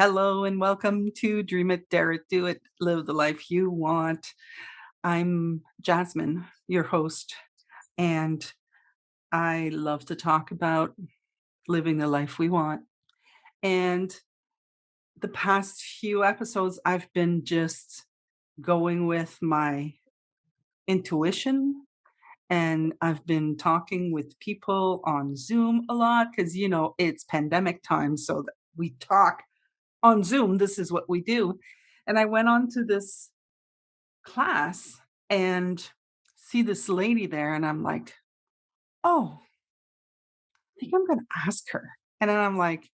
Hello and welcome to Dream It, Dare It, Do It, Live the Life You Want. I'm Jasmine, your host, and I love to talk about living the life we want. And the past few episodes, I've been just going with my intuition, and I've been talking with people on Zoom a lot because, it's pandemic time, so that we talk on Zoom. This is what we do. And I went on to this class and see this lady there, and I'm like, oh, I think I'm going to ask her. And then I'm like,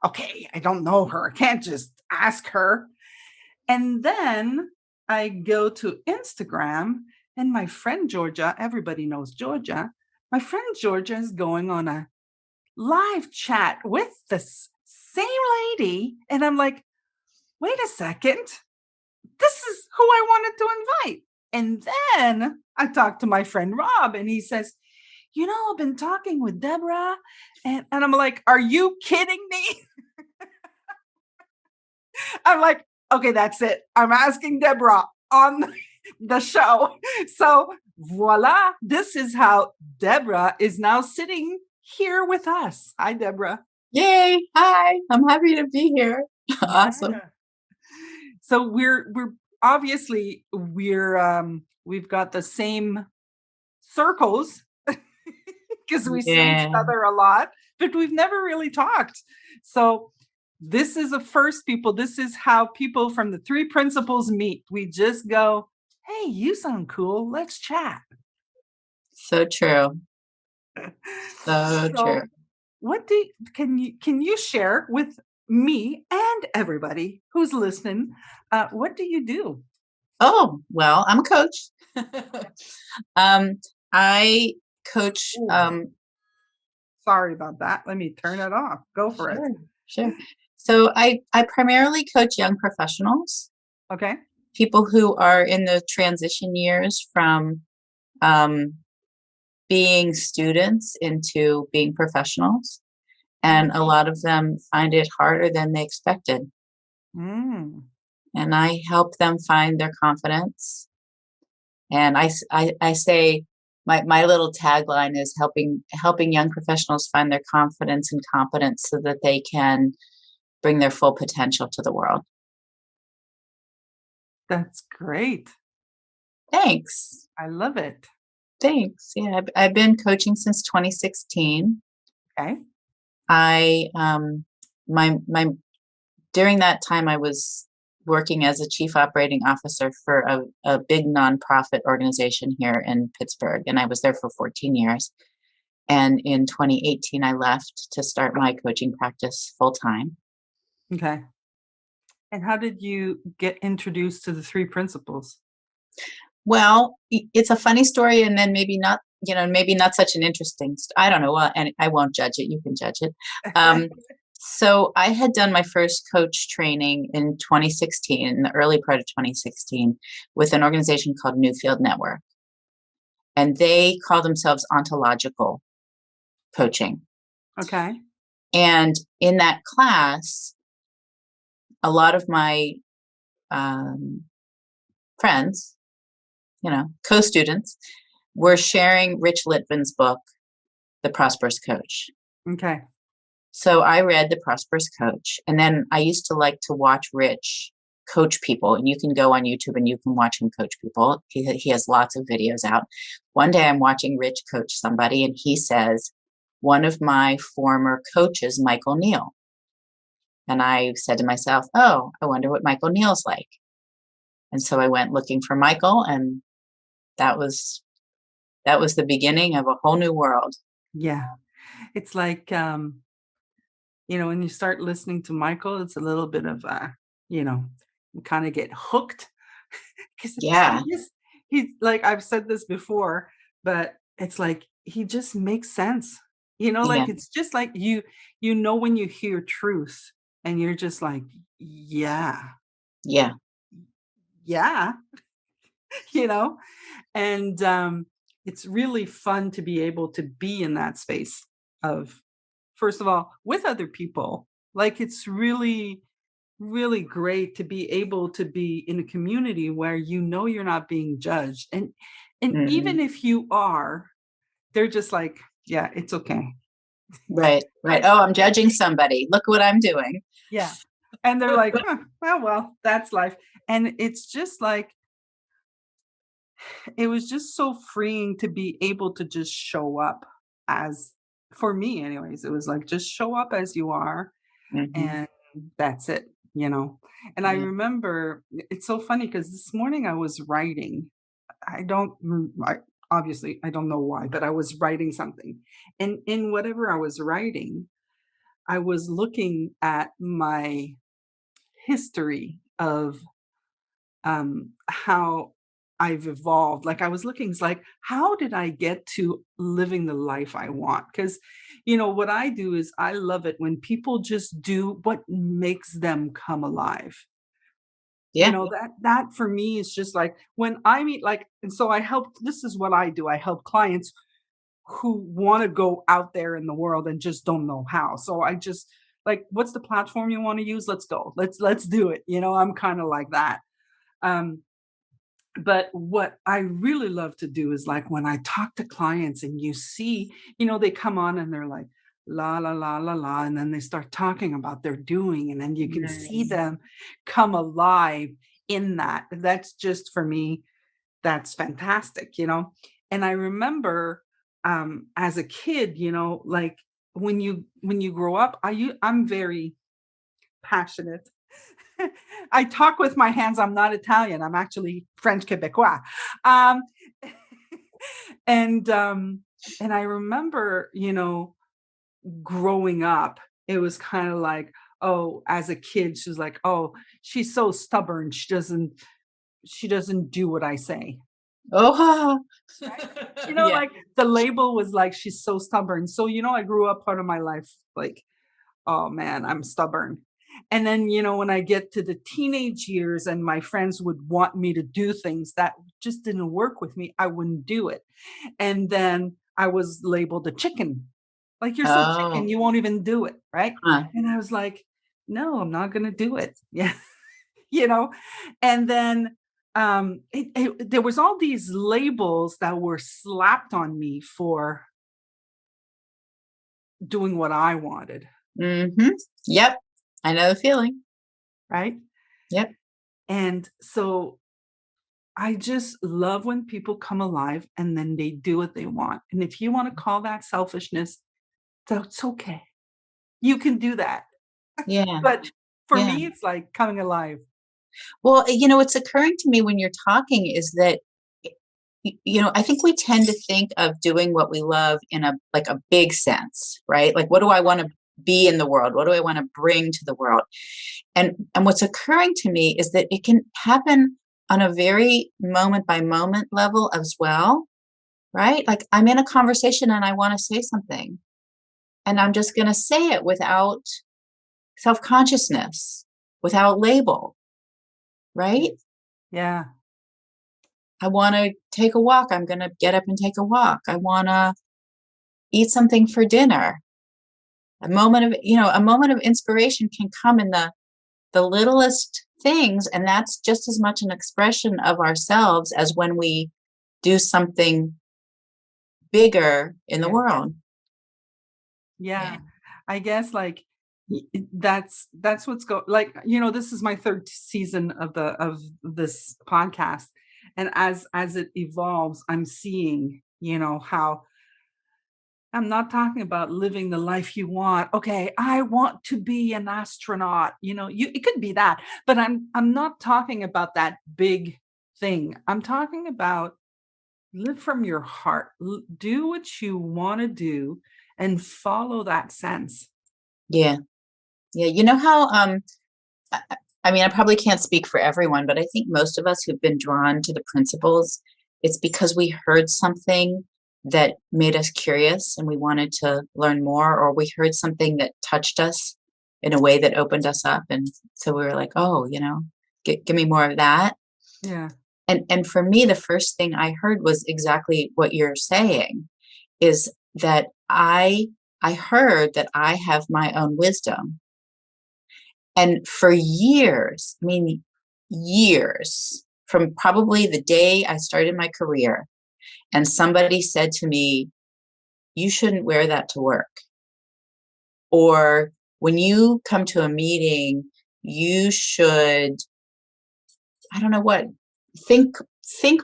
okay, I don't know her. I can't just ask her. And then I go to Instagram, and my friend Georgia, everybody knows Georgia, my friend Georgia is going on a live chat with this same lady. And I'm like, wait a second. This is who I wanted to invite. And then I talked to my friend Rob, and he says, I've been talking with Deborah. And I'm like, are you kidding me? I'm like, okay, that's it. I'm asking Deborah on the show. So voila, this is how Deborah is now sitting here with us. Hi, Deborah. Yay. Hi. I'm happy to be here. Awesome. Yeah. So we're obviously we've got the same circles because we see each Yeah. other a lot, but we've never really talked. So this is a first, people. This is how people from the three principles meet. We just go, hey, you sound cool. Let's chat. So true. So true. So can you share with me and everybody who's listening, what do you do? Oh, well, I'm a coach. I coach. Ooh, sorry about that. Let me turn it off. Go for it. Sure, sure. So I primarily coach young professionals, Okay. people who are in the transition years from um, being students into being professionals. And a lot of them find it harder than they expected. Mm, And I help them find their confidence. And I say my little tagline is helping young professionals find their confidence and competence so that they can bring their full potential to the world. that's great. Thanks. I love it. Thanks. Yeah, I've been coaching since 2016. Okay. I my during that time I was working as a chief operating officer for a big nonprofit organization here in Pittsburgh, and I was there for 14 years. And in 2018, I left to start my coaching practice full time. Okay. And how did you get introduced to the three principles? Well, it's a funny story, and then maybe not, maybe not such an interesting. I don't know. Well, and I won't judge it. You can judge it. So I had done my first coach training in 2016, in the early part of 2016, with an organization called Newfield Network, and they call themselves ontological coaching. Okay. And in that class, a lot of my friends, co-students, were sharing Rich Litvin's book, The Prosperous Coach. Okay. So I read The Prosperous Coach, and then I used to like to watch Rich coach people, and you can go on YouTube and you can watch him coach people. He has lots of videos out. One day I'm watching Rich coach somebody, and he says, one of my former coaches, Michael Neal. And I said to myself, oh, I wonder what Michael Neal's like. And so I went looking for Michael, and that was the beginning of a whole new world. Yeah. It's like, when you start listening to Michael, it's a little bit of, you kind of get hooked because Yeah, he's like, I've said this before, but it's like, he just makes sense. yeah, Like, it's just like when you hear truth and you're just like, yeah, yeah, yeah, you know, and it's really fun to be able to be in that space of, first of all, with other people. Like, it's really really great to be able to be in a community where you know you're not being judged. And Mhm. even if you are, they're just like, yeah, it's okay. Right, right. I Oh, I'm judging somebody. Look what I'm doing. Yeah. And they're like, huh, well, that's life. And it's just like, it was just so freeing to be able to just show up as, for me anyways, it was like, just show up as you are, Mhm. and that's it, you know? And I Yeah. remember, it's so funny because this morning I was writing. I don't, I, obviously, I don't know why, but I was writing something. And in whatever I was writing, I was looking at my history of how I've evolved. Like I was looking, it's like, how did I get to living the life I want? Because, what I do is I love it when people just do what makes them come alive. Yeah. That for me is just like when I meet, like, and so I help, this is what I do. I help clients who want to go out there in the world and just don't know how. So I just like, what's the platform you want to use? Let's go. Let's do it. I'm kind of like that. Um, but what I really love to do is like when I talk to clients and you see, they come on and they're like, la, la, la, la, la. And then they start talking about their doing. And then you can see Mm. them come alive in that. That's just for me, that's fantastic. And I remember as a kid, like when you grow up, I'm very passionate. I talk with my hands. I'm not Italian. I'm actually French Quebecois. Um, and um, and I remember, growing up, it was kind of like, oh, as a kid, she was like, oh, she's so stubborn. She doesn't do what I say. Oh, Right? yeah. Like the label was like, she's so stubborn. So, I grew up part of my life like, oh man, I'm stubborn. And then, when I get to the teenage years and my friends would want me to do things that just didn't work with me, I wouldn't do it. And then I was labeled a chicken. Like, you're so chicken, Oh, you won't even do it. Right. huh. And I was like, no, I'm not going to do it. Yeah. you know, and then there was all these labels that were slapped on me for doing what I wanted. Mhm. Yep. I know the feeling. Right. Yep. And so I just love when people come alive and then they do what they want. And if you want to call that selfishness, that's okay. You can do that. Yeah. But for Yeah. me, it's like coming alive. Well, what's occurring to me when you're talking is that, I think we tend to think of doing what we love in a big sense, right? Like, what do I want to be in the world? What do I want to bring to the world? And what's occurring to me is that it can happen on a very moment by moment level as well, right? Like I'm in a conversation and I want to say something, and I'm just going to say it without self-consciousness, without label, right? Yeah. I want to take a walk. I'm going to get up and take a walk. I want to eat something for dinner. A moment of inspiration can come in the littlest things, and that's just as much an expression of ourselves as when we do something bigger in the Yeah. world. Yeah. Yeah. I guess like that's what's like, this is my third season of this podcast. And as it evolves, I'm seeing, how I'm not talking about living the life you want. Okay, I want to be an astronaut. It could be that, but I'm not talking about that big thing. I'm talking about live from your heart. Do what you want to do and follow that sense. Yeah. Yeah. You know how I I mean, I probably can't speak for everyone, but I think most of us who've been drawn to the principles, it's because we heard something that made us curious and we wanted to learn more, or we heard something that touched us in a way that opened us up. And so we were like, oh, give me more of that. Yeah. And for me, the first thing I heard was exactly what you're saying, is that I heard that I have my own wisdom, And for years, I mean, years, from probably the day I started my career, and somebody said to me, you shouldn't wear that to work. Or when you come to a meeting, you should, I don't know what, think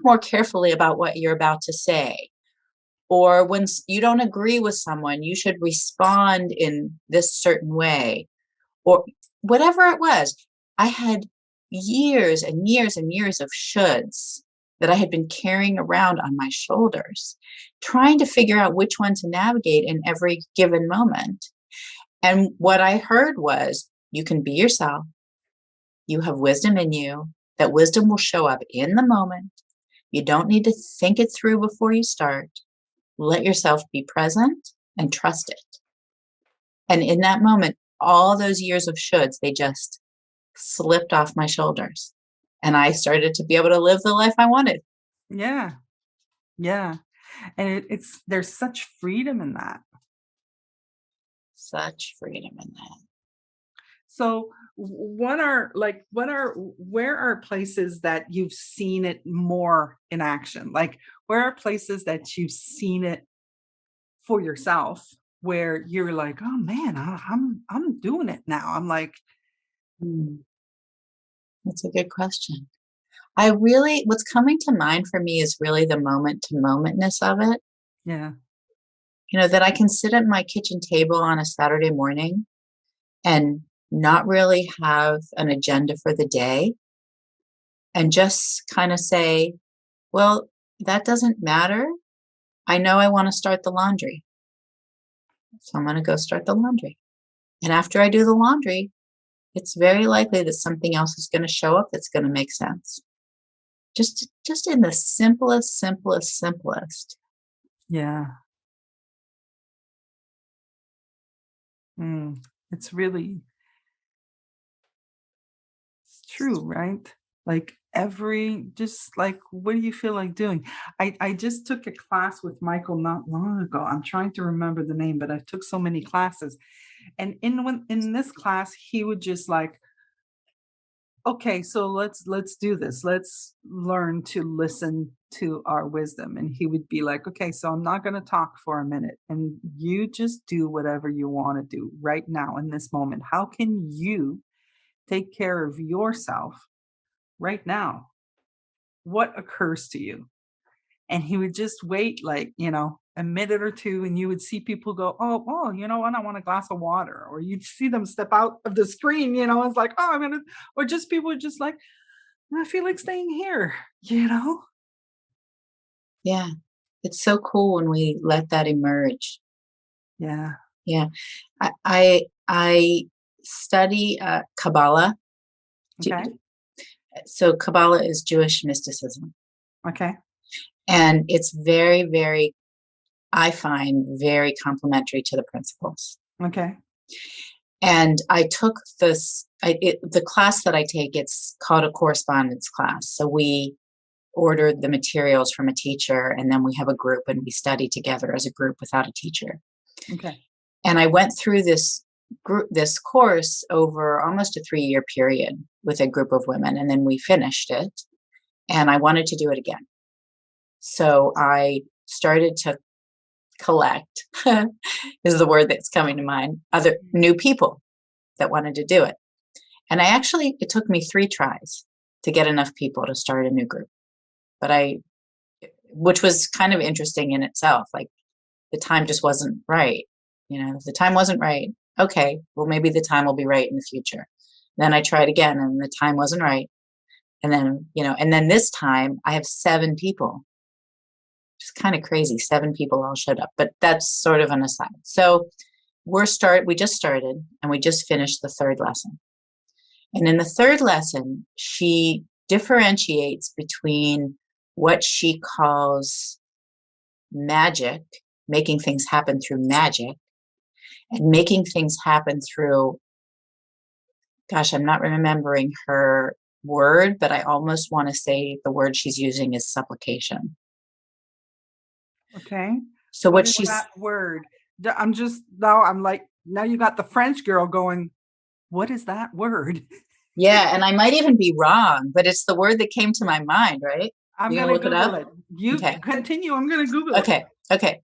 more carefully about what you're about to say. Or when you don't agree with someone, you should respond in this certain way, or whatever it was. I had years and years and years of shoulds that I had been carrying around on my shoulders, trying to figure out which one to navigate in every given moment. And what I heard was, you can be yourself. You have wisdom in you. That wisdom will show up in the moment. You don't need to think it through before you start. Let yourself be present and trust it. And in that moment, all those years of shoulds, they just slipped off my shoulders. And I started to be able to live the life I wanted. Yeah. Yeah. And it's there's such freedom in that. Such freedom in that. So where are places that you've seen it more in action? Like, where are places that you've seen it for yourself where you're like, oh man, I'm doing it now. I'm like, Hmm, that's a good question. What's coming to mind for me is really the moment to momentness of it. yeah, That I can sit at my kitchen table on a Saturday morning and not really have an agenda for the day and just kind of say, well, that doesn't matter. I know I want to start the laundry. So I'm going to go start the laundry. And after I do the laundry, it's very likely that something else is going to show up that's going to make sense. Just in the simplest. yeah. Mm, it's really it's true, right? Like just like, what do you feel like doing? I just took a class with Michael not long ago. I'm trying to remember the name, but I took so many classes. And in this class, he would just like, okay, so let's do this. Let's learn to listen to our wisdom. And he would be like, okay, so I'm not going to talk for a minute, and you just do whatever you want to do right now in this moment. How can you take care of yourself right now? What occurs to you? And he would just wait, like, a minute or two, and you would see people go, oh, you know what? I want a glass of water. Or you'd see them step out of the screen, it's like, oh, I'm gonna, or just people would just like, I feel like staying here. Yeah. It's so cool when we let that emerge. Yeah. Yeah. I study Kabbalah. Okay. So Kabbalah is Jewish mysticism. Okay. And it's very, very, I find, very complementary to the principles. Okay. And I took the class that I take, it's called a correspondence class. So we order the materials from a teacher, and then we have a group and we study together as a group without a teacher. Okay. And I went through this course over almost a 3-year period with a group of women, and then we finished it, and I wanted to do it again. So I started to collect is the word that's coming to mind, other new people that wanted to do it. And it took me 3 tries to get enough people to start a new group. But which was kind of interesting in itself. Like, the time just wasn't right. If the time wasn't right, okay, well, maybe the time will be right in the future. Then I tried again and the time wasn't right. And then this time I have 7 people. Just kind of crazy. 7 people all showed up, but that's sort of an aside. So we just started and we just finished the 3rd lesson. And in the 3rd lesson, she differentiates between what she calls magic, making things happen through magic, and making things happen through, gosh, I'm not remembering her word, but I almost want to say the word she's using is supplication. Okay. So What what is she's that word? I'm just now. I'm like, now you got the French girl going. what is that word? Yeah, and I might even be wrong, but it's the word that came to my mind, right? I'm You going gonna to look it Google up? it. You Okay. continue. I'm going to Google it. Okay. Okay.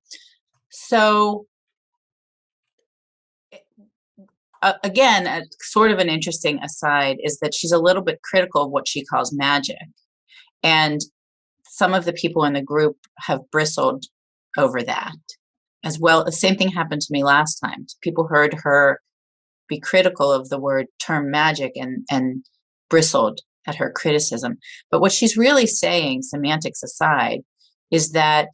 So again, sort of an interesting aside is that she's a little bit critical of what she calls magic. And some of the people in the group have bristled over that as well. The same thing happened to me last time. People heard her be critical of the word term magic and bristled at her criticism. But what she's really saying, semantics aside, is that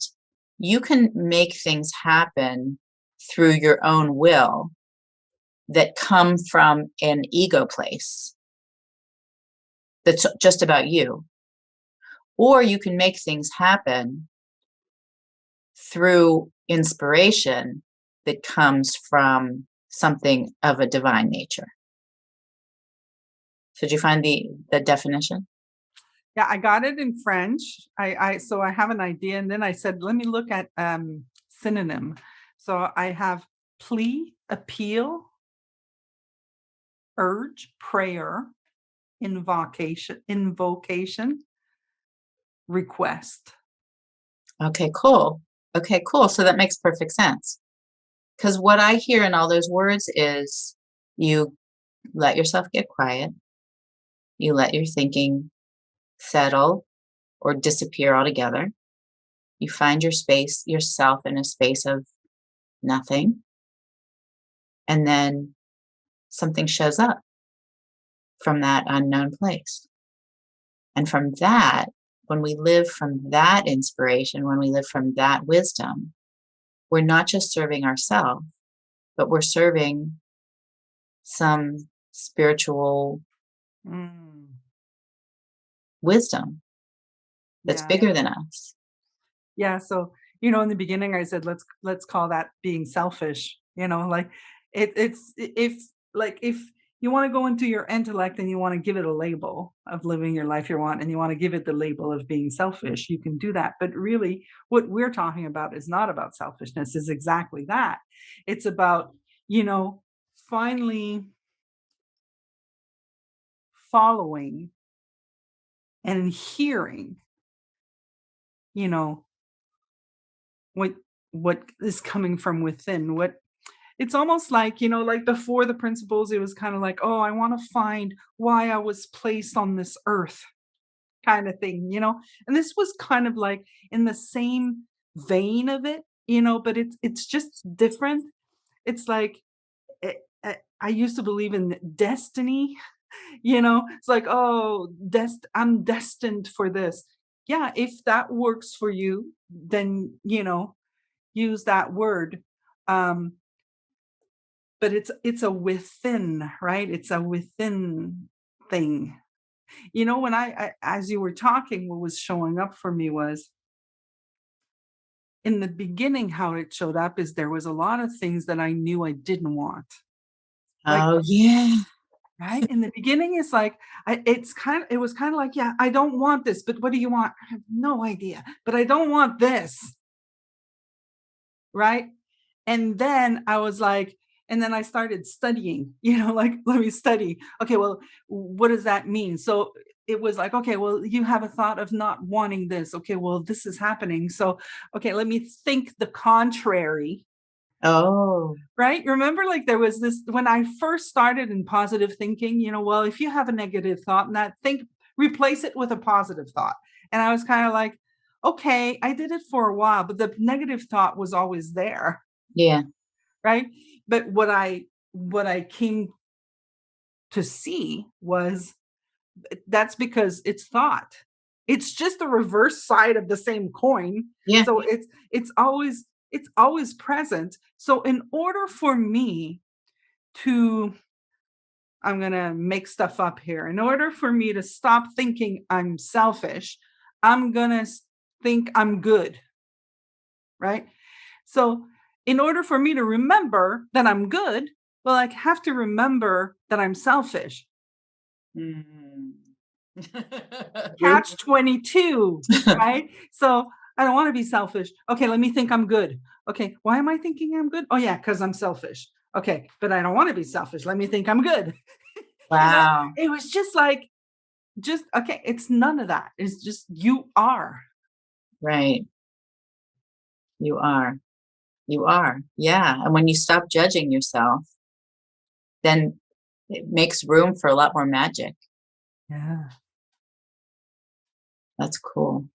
you can make things happen through your own will that come from an ego place that's just about you. Or you can make things happen through inspiration that comes from something of a divine nature. So did you find the definition? Yeah, I got it in French. So I have an idea, and then I said, let me look at synonym. So I have plea, appeal, urge, prayer, invocation, request. Okay, cool. Okay, cool. So that makes perfect sense. Because what I hear in all those words is you let yourself get quiet, you let your thinking settle or disappear altogether. You find your space, yourself in a space of nothing. And then something shows up from that unknown place. And from that, when we live from that inspiration, when we live from that wisdom, we're not just serving ourselves, but we're serving some spiritual wisdom that's Yeah. bigger than us. Yeah. So, in the beginning I said, let's call that being selfish, like if you want to go into your intellect and you want to give it a label of living your life you want, and you want to give it the label of being selfish, you can do that. But really what we're talking about is not about selfishness, is exactly that. It's about, finally following and hearing, you know, what what is coming from within. What It's almost like, like before the principles, it was kind of like, oh, I want to find why I was placed on this earth, kind of thing. And this was kind of like in the same vein of it, but it's just different. It's like, I used to believe in destiny. It's like, oh, I'm destined for this. Yeah, if that works for you, then use that word. um but it's a within, right? It's a within thing. When I as you were talking, what was showing up for me was, in the beginning, how it showed up is there was a lot of things that I knew I didn't want. Like, Oh, yeah. right? In the beginning, it's like, it was kind of like, yeah, I don't want this, but what do you want? I have no idea, but I don't want this, right? And then I was like, and then I started studying, like, let me study. Okay, well, what does that mean? So it was like, okay, well, you have a thought of not wanting this. Okay, well, this is happening. So, okay, let me think the contrary. Oh, Right? Remember, like, there was this when I first started in positive thinking, well, if you have a negative thought, and that think replace it with a positive thought. And I was kind of like, okay, I did it for a while, but the negative thought was always there, yeah. right? But what I came to see was, that's because it's thought. It's just the reverse side of the same coin. Yeah. So it's always present. So in order for me to, I'm going to make stuff up here. In order for me to stop thinking I'm selfish, I'm going to think I'm good, right? So in order for me to remember that I'm good, well, I have to remember that I'm selfish. Mm. Catch 22, right? So I don't want to be selfish. Okay, let me think I'm good. Okay, why am I thinking I'm good? Oh, yeah, because I'm selfish. Okay, but I don't want to be selfish. Let me think I'm good. Wow. It was just like, okay, it's none of that. It's just, you are. Right. You are. You are. Yeah. And when you stop judging yourself, then it makes room for a lot more magic. Yeah. That's cool.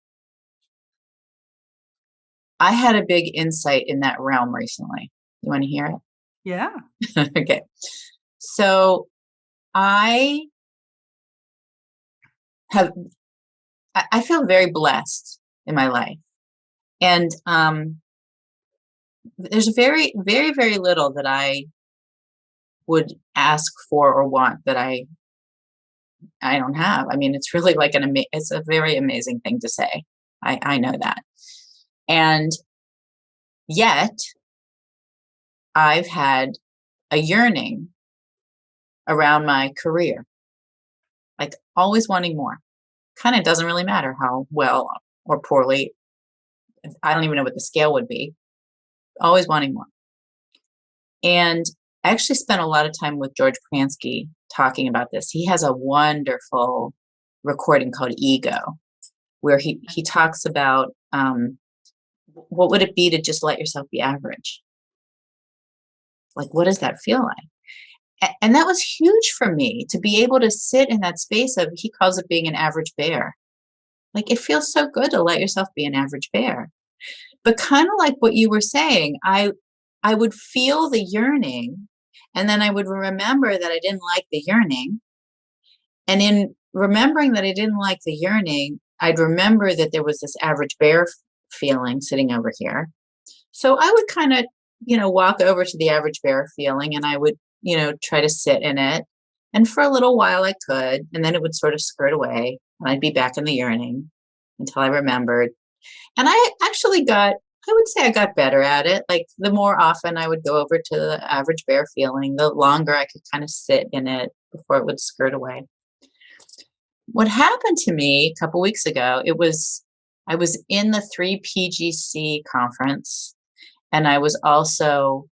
I had a big insight in that realm recently. You want to hear Yeah. it? Okay. So I have, I feel very blessed in my life. And there's very, very, very little that I would ask for or want that I don't have. I mean, it's really like it's a very amazing thing to say. I know that. And yet I've had a yearning around my career, like always wanting more. Kind of doesn't really matter how well or poorly. I don't even know what the scale would be. Always wanting more. And I actually spent a lot of time with George Pransky talking about this. He has a wonderful recording called Ego, where he talks about what would it be to just let yourself be average? Like, what does that feel like? And that was huge for me to be able to sit in that space of, he calls it being an average bear. Like, it feels so good to let yourself be an average bear. But kind of like what you were saying, I would feel the yearning, and then I would remember that I didn't like the yearning. And in remembering that I didn't like the yearning, I'd remember that there was this average bear feeling sitting over here. So I would kind of, walk over to the average bear feeling, and I would, try to sit in it. And for a little while I could, and then it would sort of skirt away, and I'd be back in the yearning until I remembered. And I actually I would say I got better at it. Like, the more often I would go over to the average bear feeling, the longer I could kind of sit in it before it would skirt away. What happened to me a couple weeks ago, I was in the 3PGC conference, and I was also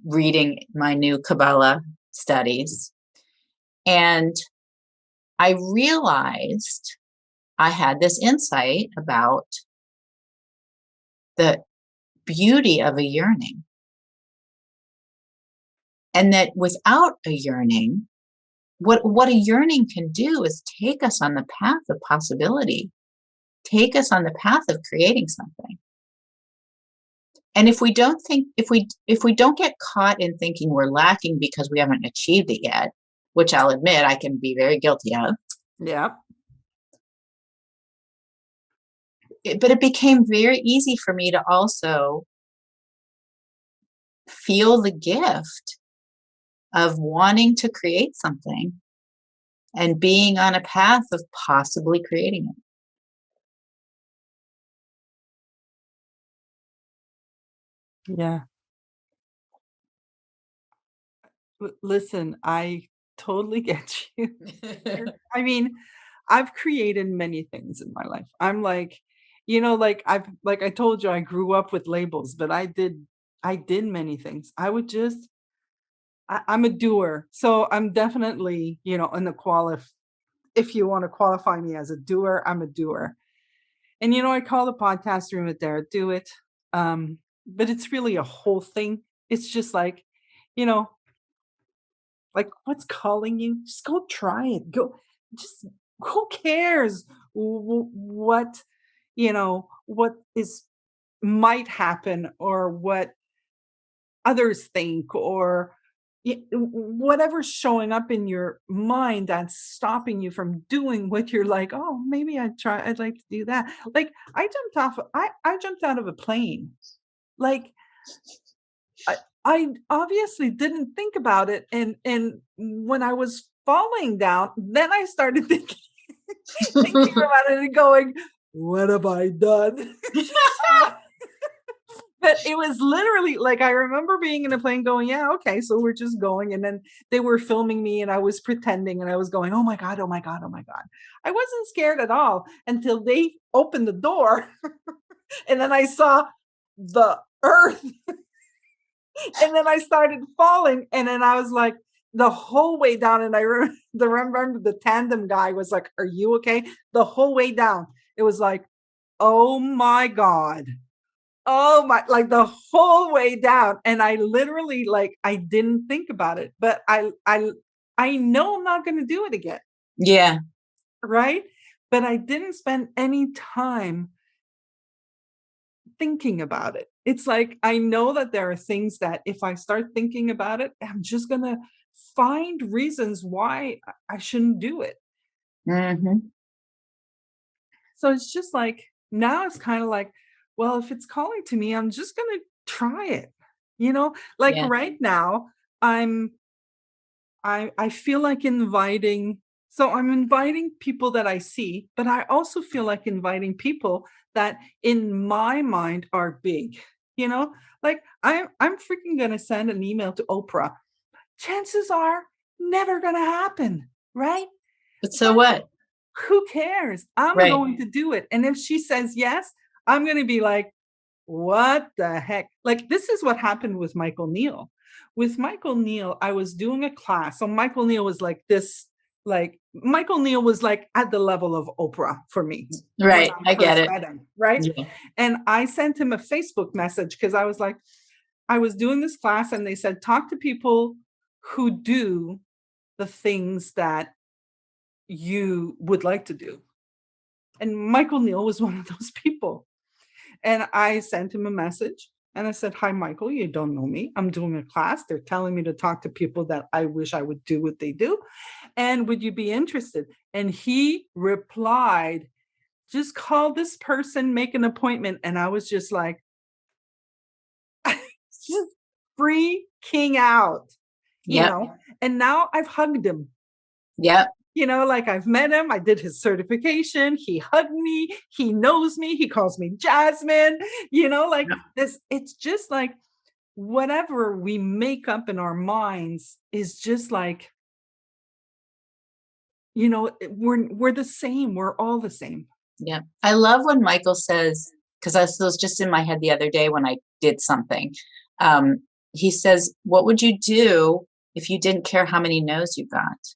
reading my new Kabbalah studies. And I realized I had this insight about the beauty of a yearning. And that without a yearning, what a yearning can do is take us on the path of possibility, take us on the path of creating something. And if we don't get caught in thinking we're lacking because we haven't achieved it yet, which I'll admit I can be very guilty of. Yeah. But it became very easy for me to also feel the gift of wanting to create something and being on a path of possibly creating it. Yeah. Listen, I totally get you. it. I mean, I've created many things in my life. I'm like, like I told you, I grew up with labels, but I did many things. I'm a doer. So I'm definitely, in the if you want to qualify me as a doer, I'm a doer. And I call the podcast Dream It, Dare It, Do It. But it's really a whole thing. It's just like, you know, like, what's calling you? Just go try it. Just who cares what, what is might happen, or what others think, or whatever's showing up in your mind that's stopping you from doing what you're like, oh, maybe I'd like to do that. Like, I jumped out of a plane. Like, I obviously didn't think about it, and when I was falling down, then I started thinking thinking about it and going, "What have I done?" But it was literally like, I remember being in a plane going, "Yeah, okay, so we're just going," and then they were filming me, and I was pretending, and I was going, "Oh my god, oh my god, oh my god." I wasn't scared at all until they opened the door, and then I saw the earth And then I started falling. And then I was like, the whole way down. And I remember the tandem guy was like, are you okay? The whole way down. It was like, oh my God. Oh my, like the whole way down. And I literally, like, I didn't think about it, but I know I'm not going to do it again. Yeah. Right. But I didn't spend any time thinking about it. It's like, I know that there are things that if I start thinking about it, I'm just going to find reasons why I shouldn't do it. Mm-hmm. So it's just like, now it's kind of like, well, if it's calling to me, I'm just going to try it. Like Yeah. right now, I'm I feel like I'm inviting people that I see, but I also feel like inviting people that in my mind are big, you know? Like I'm freaking gonna send an email to Oprah. Chances are never gonna happen, right? But so But what? who cares? I'm Right. going to do it. And if she says yes, I'm gonna be like, what the heck? Like, this is what happened with Michael Neal. With Michael Neal, I was doing a class. So Michael Neal was like this, like Michael Neal was like at the level of Oprah for me when Right. I I get first it. met him, right? Yeah. And I sent him a Facebook message because I was like, I was doing this class and they said, talk to people who do the things that you would like to do. And Michael Neal was one of those people. And I sent him a message and I said, hi, Michael, you don't know me. I'm doing a class. They're telling me to talk to people that I wish I would do what they do. And would you be interested? And he replied, just call this person, make an appointment. And I was just like, just freaking out, Yep. and now I've hugged him. Yep. Like I've met him, I did his certification, he hugged me, he knows me, he calls me Jasmine, like Yep. this, it's just like whatever we make up in our minds is just like, we're the same, we're all the same. Yeah. I love when Michael says, because I was just in my head the other day when I did something. He says, what would you do if you didn't care how many no's you got?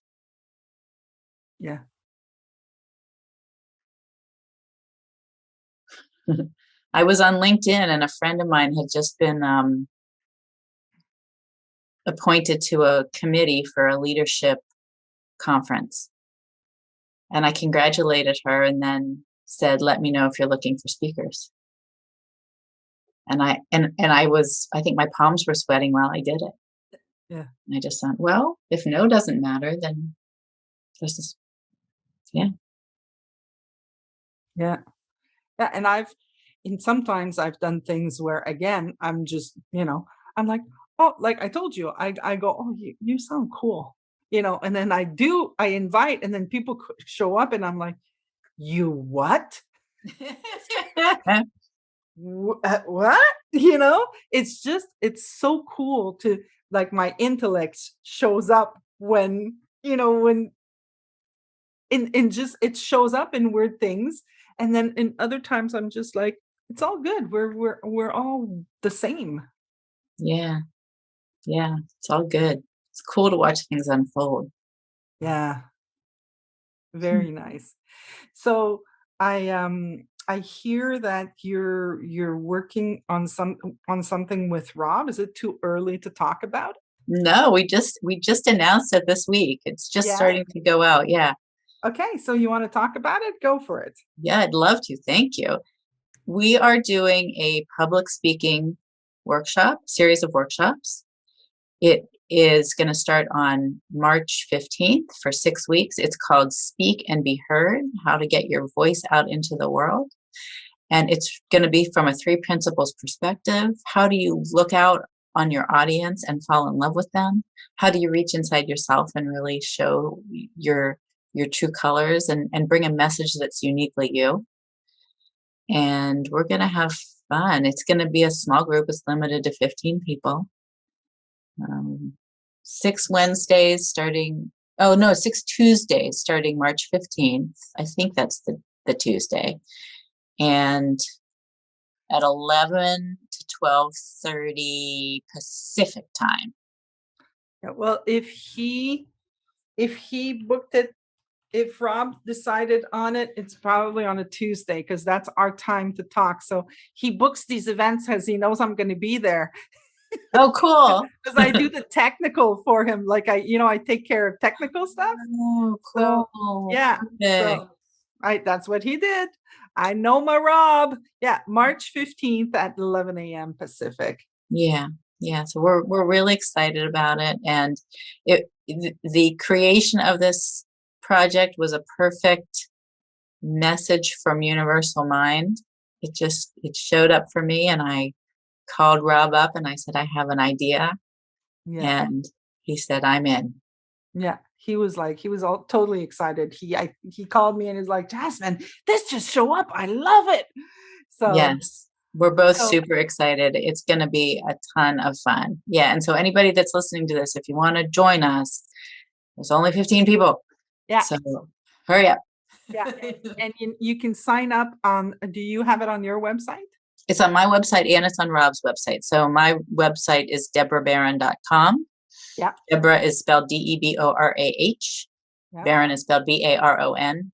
Yeah. I was on LinkedIn and a friend of mine had just been appointed to a committee for a leadership conference. And I congratulated her and then said, let me know if you're looking for speakers. And I think my palms were sweating while I did it. Yeah. And I just thought, well, if no doesn't matter, then this is, yeah. Yeah. Yeah. And sometimes I've done things where, again, I'm just, I'm like, oh, like I told you, I go, oh, you sound cool, and then I invite, and then people show up and I'm like, you what? What? It's so cool to, like, my intellect shows up when, in just, it shows up in weird things. And then in other times I'm just like, it's all good. We're all the same. Yeah. Yeah. It's all good. It's cool to watch things unfold. Yeah. Very nice. So I hear that you're working on something with Rob. Is it too early to talk about? No, we just announced it this week. It's just Yeah. starting to go out. Yeah. Okay, so you want to talk about it? Go for it. Yeah, I'd love to. Thank you. We are doing a public speaking series of workshops. It is going to start on March 15th for 6 weeks. It's called Speak and Be Heard, How to Get Your Voice Out into the World. And it's going to be from a 3 principles perspective. How do you look out on your audience and fall in love with them? How do you reach inside yourself and really show your true colors and bring a message that's uniquely you? And we're going to have fun. It's going to be a small group. It's limited to 15 people. 6 Tuesdays starting March 15th. I think that's the Tuesday. And at 11 to 12:30 Pacific time. Yeah, well, if he booked it, if Rob decided on it, it's probably on a Tuesday because that's our time to talk. So he books these events as he knows I'm going to be there Oh, cool. because I do the technical for him. Like I take care of technical stuff. Oh, So cool. yeah, Perfect. so that's what he did. I know my Rob. Yeah, March 15th at 11 a.m. Pacific. Yeah. Yeah. So we're really excited about it. And the creation of this project was a perfect message from Universal Mind. It showed up for me, and I called Rob up and I said, I have an idea. Yeah. And he said, I'm in. Yeah, he was all totally excited. He called me and is like, Jasmine, this just show up. I love it. So Yes. We're both so super excited. It's going to be a ton of fun. Yeah. And so anybody that's listening to this, if you want to join us, there's only 15 people. yeah, So hurry up. yeah. And you can sign up on, do you have it on your website? It's on my website and it's on Rob's website. So my website is deborahbaron.com. Yeah. Deborah is spelled Deborah. Yeah. Baron is spelled Baron.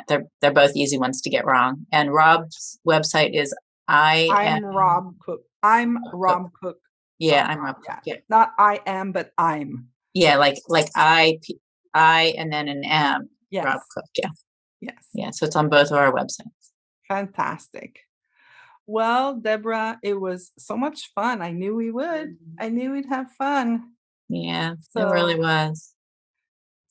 They're both easy ones to get wrong. And Rob's website is I'm Rob Cook. I'm Rob Cook. Yeah, I'm Rob Cook. Yeah. Not I am, but I'm. Yeah, like I and then an M. Yes. Rob Cook. Yeah. Yes. Yeah. So it's on both of our websites. Fantastic. Well, Deborah, it was so much fun. I knew we would. I knew we'd have fun. Yeah, So, it really was.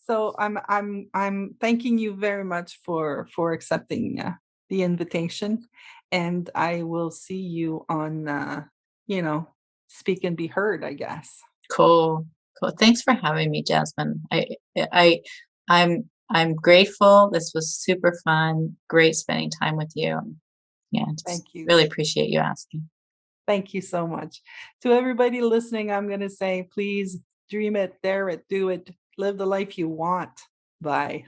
So I'm thanking you very much for accepting the invitation, and I will see you on Speak and Be Heard, I guess. Cool. Thanks for having me, Jasmine. I'm grateful. This was super fun. Great spending time with you. Yeah, Thank you. Really appreciate you asking. Thank you so much. To everybody listening, I'm going to say, please dream it, dare it, do it, live the life you want. Bye.